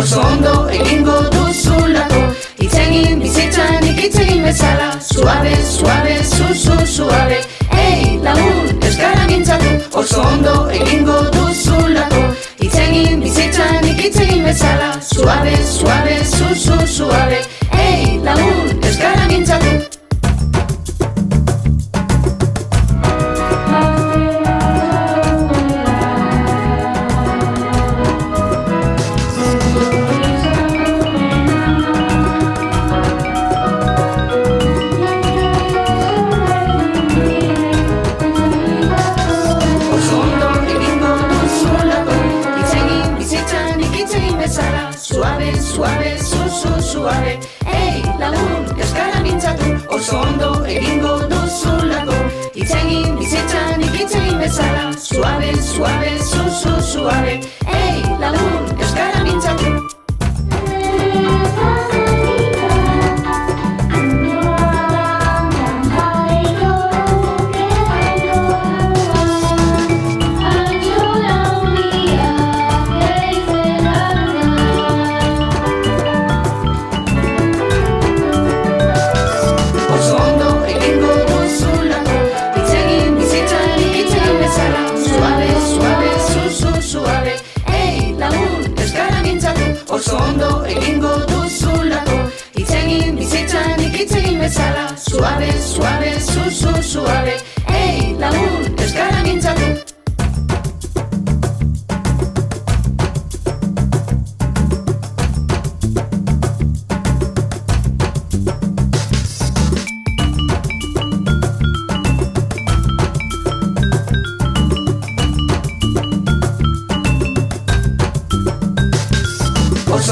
Oso ondo egingo duzulako, hitz egin bizitzan hitz egin bezala. Suave, suave, suave. Ei, lagun, euskara mintzatu. Oso ondo egingo duzulako, hitz egin bizitzan hitz egin bezala. Suave, suave, suave. Ei, lagun, euskara mintzatu. Suave, suave, ei, lagun, euskara mintzatu. Oso ondo egingo duzulako, hitz egin bizitzan hitz egin bezala. Suave, suave, suave, ei, lagun, euskara mintzatu.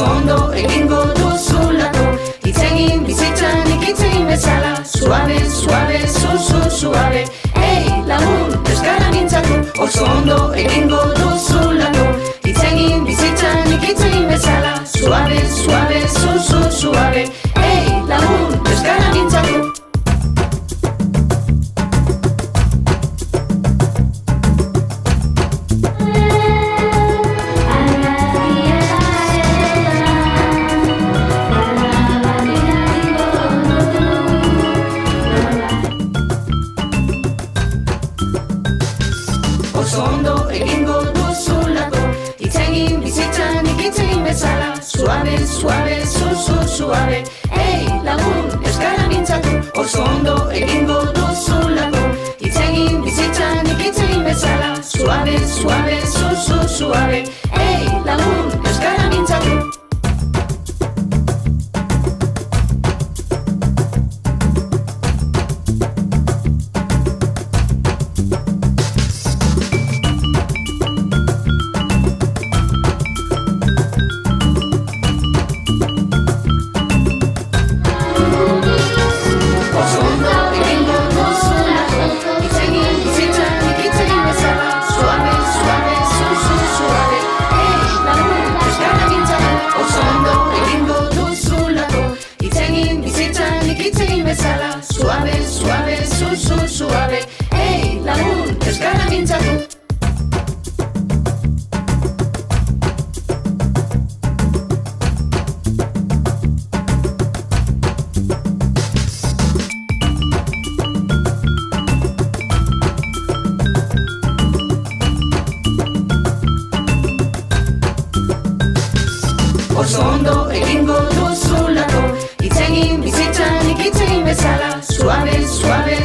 oso ondo egingo duzulako. Itzegin bizitzan ikitzegin bezala, suave, suave, suave. Ei, lagun, euskara mintzatu, oso ondo egingo duzulako. Itzegin bizitzan ikitzegin bezala, suave, suave, suave. Ei, lagun, euskara mintzatu. Oso ondo egingo duzulako. Itzegin bizitzan ikitzegin bezala, suave, suave, suave. Ei, lagun, euskara mintzatu, oso ondo egingo duzulako. Itzegin bizitzan ikitzegin bezala, suave, suave, suave. Ei, lagun, euskara mintzatu. Suave, suave, suave. Ei, lagun, euskara mintzatu. Oso ondo egingo duzulako. Itzegin bizitzan ikitzegin bezala, suave, suave,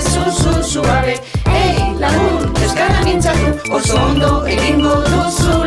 suave. Ei, lagun, euskara mintzatu, oso ondo egingo duzulako.